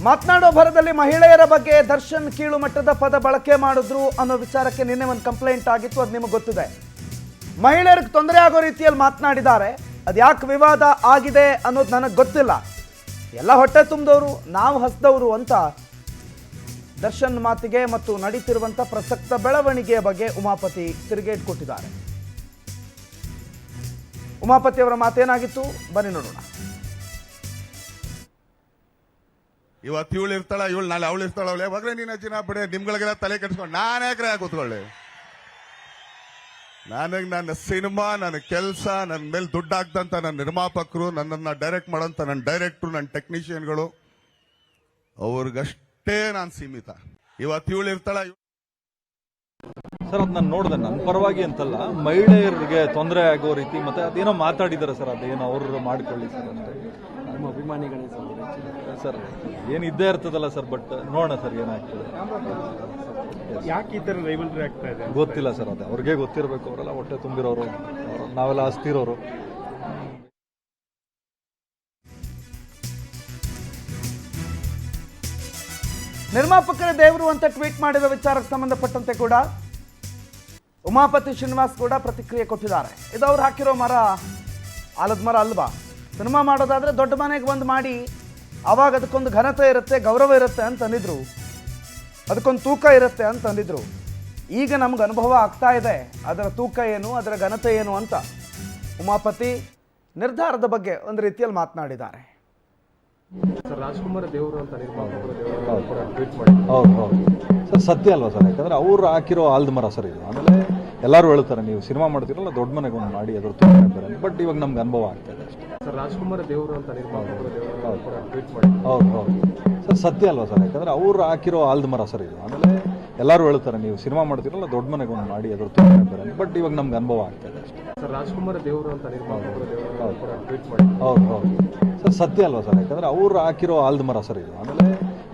ಮಾತನಾಡೋ ಭರದಲ್ಲಿ ಮಹಿಳೆಯರ ಬಗ್ಗೆ ದರ್ಶನ್ ಕೀಳು ಮಟ್ಟದ ಪದ ಬಳಕೆ ಮಾಡಿದ್ರು ಅನ್ನೋ ವಿಚಾರಕ್ಕೆ ನಿನ್ನೆ ಒಂದು ಕಂಪ್ಲೇಂಟ್ ಆಗಿತ್ತು. ಅದು ನಿಮಗೆ ಗೊತ್ತಿದೆ. ಮಹಿಳೆಯರಿಗೆ ತೊಂದರೆ ಆಗೋ ರೀತಿಯಲ್ಲಿ ಮಾತನಾಡಿದ್ದಾರೆ. ಅದು ಯಾಕೆ ವಿವಾದ ಆಗಿದೆ ಅನ್ನೋದು ನನಗೆ ಗೊತ್ತಿಲ್ಲ. ಎಲ್ಲ ಹೊಟ್ಟೆ ತುಂಬಿದವರು, ನಾವು ಹಸ್ದವರು ಅಂತ ದರ್ಶನ್ ಮಾತಿಗೆ ಮತ್ತು ನಡೀತಿರುವಂಥ ಪ್ರಸಕ್ತ ಬೆಳವಣಿಗೆಯ ಬಗ್ಗೆ ಉಮಾಪತಿ ತಿರುಗೇಟ್ ಕೊಟ್ಟಿದ್ದಾರೆ. ಉಮಾಪತಿ ಅವರ ಮಾತೇನಾಗಿತ್ತು ಬನ್ನಿ ನೋಡೋಣ. ಇವತ್ತು ಇವಳು ಇರ್ತಾಳ, ಇವಳು ನಾಳೆ ಅವಳು ಇರ್ತಾಳ. ಅವಳು ಯಾವಾಗಲೇ ನೀನು ಅಜ್ಜಿನ ಬಿಡೆ, ನಿಮ್ಗಳಿಗೆಲ್ಲ ತಲೆ ಕೆಡಿಸ್ಕೊಂಡು ನಾನು ಯಾಕ್ರೆ ಕೂತ್ಕೊಳ್ಳಿ. ನನ್ನ ಸಿನಿಮಾ, ನನ್ನ ಕೆಲಸ, ನನ್ನ ಮೇಲೆ ದುಡ್ಡು ಹಾಕ್ದಂತ ನನ್ನ ನಿರ್ಮಾಪಕರು, ನನ್ನನ್ನು ಡೈರೆಕ್ಟ್ ಮಾಡೋಂಥ ನನ್ನ ಡೈರೆಕ್ಟ್ರು, ನನ್ನ ಟೆಕ್ನಿಷಿಯನ್ಗಳು, ಅವ್ರಿಗಷ್ಟೇ ನಾನು ಸೀಮಿತ. ಇವತ್ತು ಇವಳು ಇರ್ತಾಳ. ಸರ್, ಅದು ನಾನು ನೋಡಿದೆ, ನನ್ನ ಪರವಾಗಿ ಅಂತಲ್ಲ, ಮಹಿಳೆಯರಿಗೆ ತೊಂದರೆ ಆಗೋ ರೀತಿ ಮತ್ತೆ ಅದೇನೋ ಮಾತಾಡಿದ್ದಾರೆ ಸರ್. ಅದೇನೋ ಅವರು ಮಾಡಿಕೊಳ್ಳಿ ಸರ್ ಅಂತ ನಮ್ಮ ಅಭಿಮಾನಿಗಳೇ ಸರ್ ಏನು ಇದ್ದೇ ಇರ್ತದಲ್ಲ ಸರ್. ಬಟ್ ನೋಡೋಣ ಸರ್ ಏನಾಗ್ತದೆ. ಯಾಕೆ ಈ ತರ ರೈವಲ್ರಿ ಆಗ್ತಾ ಇದೆ ಗೊತ್ತಿಲ್ಲ ಸರ್. ಅದು ಅವ್ರಿಗೆ ಗೊತ್ತಿರಬೇಕು. ಅವರೆಲ್ಲ ಹೊಟ್ಟೆ ತುಂಬಿರೋರು, ನಾವೆಲ್ಲ ಹಸ್ತಿರೋರು. ನಿರ್ಮಾಪಕರ ದೇವರು ಅಂತ ಟ್ವೀಟ್ ಮಾಡಿದ ವಿಚಾರಕ್ಕೆ ಸಂಬಂಧಪಟ್ಟಂತೆ ಕೂಡ ಉಮಾಪತಿ ಶ್ರೀನಿವಾಸ್ ಕೂಡ ಪ್ರತಿಕ್ರಿಯೆ ಕೊಟ್ಟಿದ್ದಾರೆ. ಇದು ಅವ್ರು ಹಾಕಿರೋ ಮರ ಆಲದ ಮರ ಅಲ್ವಾ? ಸಿನಿಮಾ ಮಾಡೋದಾದ್ರೆ ದೊಡ್ಡ ಮನೆಗೆ ಬಂದು ಮಾಡಿ, ಆವಾಗ ಅದಕ್ಕೊಂದು ಘನತೆ ಇರುತ್ತೆ, ಗೌರವ ಇರುತ್ತೆ ಅಂತ ಅಂದಿದ್ರು. ಅದಕ್ಕೊಂದು ತೂಕ ಇರುತ್ತೆ ಅಂತ ಅಂದಿದ್ರು. ಈಗ ನಮ್ಗೆ ಅನುಭವ ಆಗ್ತಾ ಇದೆ ಅದರ ತೂಕ ಏನು, ಅದರ ಘನತೆ ಏನು ಅಂತ ಉಮಾಪತಿ ನಿರ್ಧಾರದ ಬಗ್ಗೆ ಒಂದು ರೀತಿಯಲ್ಲಿ ಮಾತನಾಡಿದ್ದಾರೆ. ರಾಜ್ಕುಮಾರ್ ದೇವರು ಅಂತ ಹೌದು ಸರ್, ಸತ್ಯ ಅಲ್ವಾ ಸರ್? ಯಾಕಂದ್ರೆ ಅವ್ರು ಹಾಕಿರೋ ಆಲ್ದ ಮರ ಸರ್ ಇದು. ಆಮೇಲೆ ಎಲ್ಲರೂ ಹೇಳ್ತಾರೆ, ನೀವು ಸಿನಿಮಾ ಮಾಡ್ತಿರಲ್ಲ ದೊಡ್ಡ ಮನೆಗೆ ಒಂದು ಮಾಡಿ, ಅದ್ರ ತುಂಬ ಬೇರೆ. ಬಟ್ ಇವಾಗ ನಮ್ಗೆ ಅನುಭವ ಆಗ್ತಾ ಇದೆ ಅಷ್ಟೇ. ರಾಜ್ಕುಮಾರ್ ದೇವರು ಅಂತ ಹೌದು ಸರ್, ಸತ್ಯ ಅಲ್ವಾ ಸರ್? ಯಾಕಂದ್ರೆ ಅವ್ರು ಹಾಕಿರೋ ಆಲ್ದ ಮರ ಸರ್ ಇದು. ಆಮೇಲೆ ಎಲ್ಲರೂ ಹೇಳ್ತಾರೆ, ನೀವು ಸಿನಿಮಾ ಮಾಡ್ತಿರಲ್ಲ ದೊಡ್ಡ ಮನೆಗೆ ಒಂದು ಮಾಡಿ, ಅದ್ರ ತುಂಬ ಬೇರೆ. ಬಟ್ ಇವಾಗ ನಮ್ಗೆ ಅನುಭವ ಆಗ್ತಾ ಇದೆ ಅಷ್ಟೇ. ರಾಜ್ಕುಮಾರ್ ದೇವರು ಅಂತ ಹೌದು ಸರ್, ಸತ್ಯ ಅಲ್ವಾ ಸರ್? ಯಾಕಂದ್ರೆ ಅವ್ರು ಹಾಕಿರೋ ಆಲ್ದ ಮರ ಸರ್ ಇದು. ಆಮೇಲೆ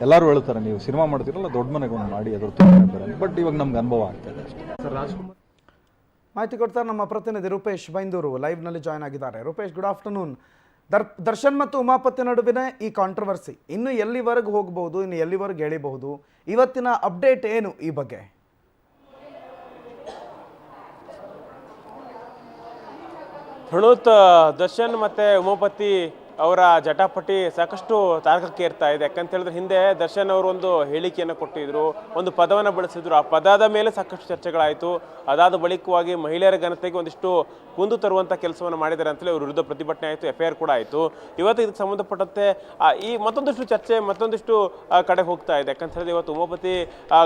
ಎಲ್ಲರೂ ಹೇಳ್ತಾರೆ, ನೀವು ಸಿನಿಮಾ ಮಾಡ್ತಿರಲ್ಲ ದೊಡ್ಡ ಮನೆಗೆ ಒಂದು ಮಾಡಿ, ಅದ್ರ ತುಂಬ ಬೇರೆ. ಬಟ್ ಇವಾಗ ನಮ್ಗೆ ಅನುಭವ ಆಗ್ತಾ ಇದೆ ಅಷ್ಟೇ. ರಾಜ್ಕುಮಾರ್ ಮಾಹಿತಿ ಕೊಡ್ತಾರೆ ನಮ್ಮ ಪ್ರತಿನಿಧಿ ರೂಪೇಶ್ ಬೈಂದೂರು ಲೈವ್ನಲ್ಲಿ ಜಾಯ್ನ್ ಆಗಿದ್ದಾರೆ. Rupesh, good afternoon. ದರ್ಶನ್ ಮತ್ತು ಉಮಾಪತಿ ನಡುವಿನ ಈ ಕಾಂಟ್ರವರ್ಸಿ ಇನ್ನು ಎಲ್ಲಿವರೆಗೂ ಹೋಗಬಹುದು, ಇನ್ನು ಎಲ್ಲಿವರೆಗೂ ಎಳಿಬಹುದು? ಇವತ್ತಿನ ಅಪ್ಡೇಟ್ ಏನು ಈ ಬಗ್ಗೆ? ಪ್ರಣೂತ್, ದರ್ಶನ್ ಮತ್ತು ಉಮಾಪತಿ ಅವರ ಜಟಾಪಟಿ ಸಾಕಷ್ಟು ತಾರಕಕ್ಕೆ ಇರ್ತಾ ಇದೆ. ಯಾಕಂತ ಹೇಳಿದ್ರೆ ಹಿಂದೆ ದರ್ಶನ್ ಅವರು ಒಂದು ಹೇಳಿಕೆಯನ್ನು ಕೊಟ್ಟಿದ್ರು, ಒಂದು ಪದವನ್ನು ಬಳಸಿದ್ರು. ಆ ಪದದ ಮೇಲೆ ಸಾಕಷ್ಟು ಚರ್ಚೆಗಳಾಯಿತು. ಅದಾದ ಬಳಿಕವಾಗಿ ಮಹಿಳೆಯರ ಘನತೆಗೆ ಒಂದಿಷ್ಟು ಕುಂದು ತರುವಂಥ ಕೆಲಸವನ್ನು ಮಾಡಿದ್ದಾರೆ ಅಂತೇಳಿ ಅವ್ರ ವಿರುದ್ಧ ಪ್ರತಿಭಟನೆ ಆಯಿತು, FIR ಕೂಡ ಆಯಿತು. ಇವತ್ತು ಇದಕ್ಕೆ ಸಂಬಂಧಪಟ್ಟಂತೆ ಈ ಮತ್ತೊಂದಿಷ್ಟು ಚರ್ಚೆ ಮತ್ತೊಂದಿಷ್ಟು ಕಡೆ ಹೋಗ್ತಾ ಇದೆ. ಯಾಕಂತ ಹೇಳಿದ್ರೆ ಇವತ್ತು ಉಮಾಪತಿ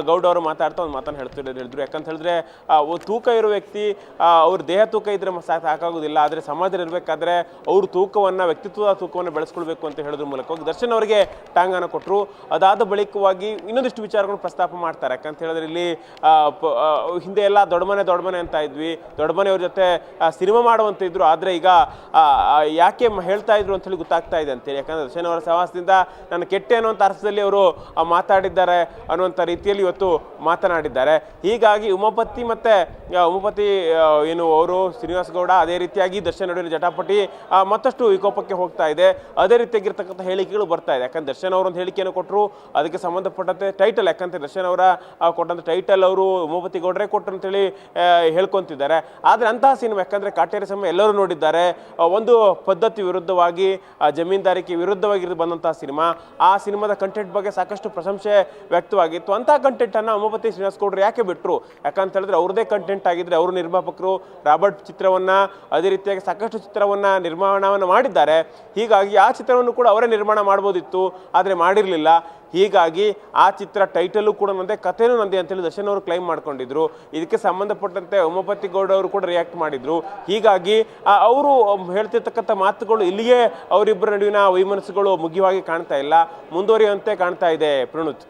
ಗೌಡ ಅವರು ಮಾತಾಡ್ತಾ ಒಂದು ಮಾತನ್ನು ಹೇಳಿದ್ರು. ಯಾಕಂತ ಹೇಳಿದ್ರೆ ತೂಕ ಇರೋ ವ್ಯಕ್ತಿ ಅವ್ರ ದೇಹ ತೂಕ ಇದ್ರೆ ಸಾಕಾಗೋದಿಲ್ಲ, ಆದರೆ ಸಮಾಜದಲ್ಲಿ ಇರಬೇಕಾದ್ರೆ ಅವ್ರ ತೂಕವನ್ನು, ವ್ಯಕ್ತಿತ್ವದ ತೂಕವನ್ನು ಬೆಳೆಸ್ಕೊಳ್ಬೇಕು ಅಂತ ಹೇಳೋದ್ರ ಮೂಲಕವಾಗಿ ದರ್ಶನ್ ಅವರಿಗೆ ಟಾಂಗನ್ನು ಕೊಟ್ಟರು. ಅದಾದ ಬಳಿಕವಾಗಿ ಇನ್ನೊಂದಿಷ್ಟು ವಿಚಾರಗಳನ್ನು ಪ್ರಸ್ತಾಪ ಮಾಡ್ತಾರೆ. ಯಾಕಂತ ಹೇಳಿದ್ರೆ ಇಲ್ಲಿ ಹಿಂದೆ ಎಲ್ಲ ದೊಡ್ಡ ಮನೆ ಅಂತ ಇದ್ವಿ, ದೊಡ್ಡ ಮನೆಯವ್ರ ಜೊತೆ ಸಿನಿಮಾ ಮಾಡುವಂತ ಇದ್ರು. ಆದರೆ ಈಗ ಯಾಕೆ ಹೇಳ್ತಾ ಇದ್ರು ಅಂತ ಹೇಳಿ ಗೊತ್ತಾಗ್ತಾ ಇದೆ ಅಂತೇಳಿ. ಯಾಕಂದ್ರೆ ದರ್ಶನ್ ಅವರ ಸಹವಾಸದಿಂದ ನಾನು ಕೆಟ್ಟೆ ಅನ್ನುವಂಥ ಅರ್ಥದಲ್ಲಿ ಅವರು ಮಾತಾಡಿದ್ದಾರೆ ಅನ್ನುವಂಥ ರೀತಿಯಲ್ಲಿ ಇವತ್ತು ಮಾತನಾಡಿದ್ದಾರೆ. ಹೀಗಾಗಿ ಉಮಾಪತಿ ಏನು ಅವರು ಶ್ರೀನಿವಾಸ್ ಗೌಡ, ಅದೇ ರೀತಿಯಾಗಿ ದರ್ಶನ್ ನಡುವಿನ ಜಟಾಪಟಿ ಮತ್ತಷ್ಟು ವಿಕೋಪಕ್ಕೆ ಹೋಗ್ತಾ ಇದೆ. ಅದೇ ರೀತಿಯಾಗಿರ್ತಕ್ಕಂಥ ಹೇಳಿಕೆಗಳು ಬರ್ತಾ ಇದೆ. ಯಾಕಂದ್ರೆ ದರ್ಶನ್ ಅವರು ಒಂದು ಹೇಳಿಕೆಯನ್ನು ಕೊಟ್ಟರು, ಅದಕ್ಕೆ ಸಂಬಂಧಪಟ್ಟಂತೆ ಟೈಟಲ್, ಯಾಕಂದ್ರೆ ದರ್ಶನ್ ಅವರ ಕೊಟ್ಟಂತ ಟೈಟಲ್ ಅವರು ಉಮಾಪತಿ ಗೌಡ್ರೆ ಕೊಟ್ಟರು ಅಂತೇಳಿ ಹೇಳ್ಕೊಂತಿದ್ದಾರೆ. ಆದರೆ ಅಂತಹ ಸಿನಿಮಾ, ಯಾಕಂದ್ರೆ ಕಾಟೇರಿ ಸಿನಿಮಾ ಎಲ್ಲರೂ ನೋಡಿದ್ದಾರೆ, ಒಂದು ಪದ್ಧತಿ ವಿರುದ್ಧವಾಗಿ, ಜಮೀನ್ದಾರಿಕೆ ವಿರುದ್ಧವಾಗಿ ಬಂದಂತಹ ಸಿನಿಮಾ. ಆ ಸಿನಿಮಾದ ಕಂಟೆಂಟ್ ಬಗ್ಗೆ ಸಾಕಷ್ಟು ಪ್ರಶಂಸೆ ವ್ಯಕ್ತವಾಗಿತ್ತು. ಅಂತಹ ಕಂಟೆಂಟ್ ಅನ್ನ ಉಮಾಪತಿ ಶ್ರೀನಿವಾಸ್ ಗೌಡ್ರು ಯಾಕೆ ಬಿಟ್ಟರು? ಯಾಕಂತ ಹೇಳಿದ್ರೆ ಅವ್ರದೇ ಕಂಟೆಂಟ್ ಆಗಿದ್ರೆ, ಅವರು ನಿರ್ಮಾಪಕರು ರಾಬರ್ಟ್ ಚಿತ್ರವನ್ನ, ಅದೇ ರೀತಿಯಾಗಿ ಸಾಕಷ್ಟು ಚಿತ್ರವನ್ನ ನಿರ್ಮಾಣವನ್ನು ಮಾಡಿದ್ದಾರೆ. ಹೀಗಾಗಿ ಆ ಚಿತ್ರವನ್ನು ಕೂಡ ಅವರೇ ನಿರ್ಮಾಣ ಮಾಡ್ಬೋದಿತ್ತು, ಆದರೆ ಮಾಡಿರಲಿಲ್ಲ. ಹೀಗಾಗಿ ಆ ಚಿತ್ರ ಟೈಟಲು ಕೂಡ ನಂದೇ, ಕಥೆನೂ ನಂದೇ ಅಂತೇಳಿ ದರ್ಶನ್ ಅವರು ಕ್ಲೈಮ್ ಮಾಡ್ಕೊಂಡಿದ್ರು. ಇದಕ್ಕೆ ಸಂಬಂಧಪಟ್ಟಂತೆ ಉಮಾಪತಿ ಗೌಡ ಅವರು ಕೂಡ ರಿಯಾಕ್ಟ್ ಮಾಡಿದ್ರು. ಹೀಗಾಗಿ ಅವರು ಹೇಳ್ತಿರ್ತಕ್ಕಂಥ ಮಾತುಗಳು ಇಲ್ಲಿಯೇ ಅವರಿಬ್ಬರ ನಡುವಿನ ವೈಮನಸ್ಸುಗಳು ಮುಗಿಯುವಾಗಿ ಕಾಣ್ತಾ ಇಲ್ಲ, ಮುಂದುವರಿಯುವಂತೆ ಕಾಣ್ತಾ ಇದೆ. ಪ್ರಣುತ್.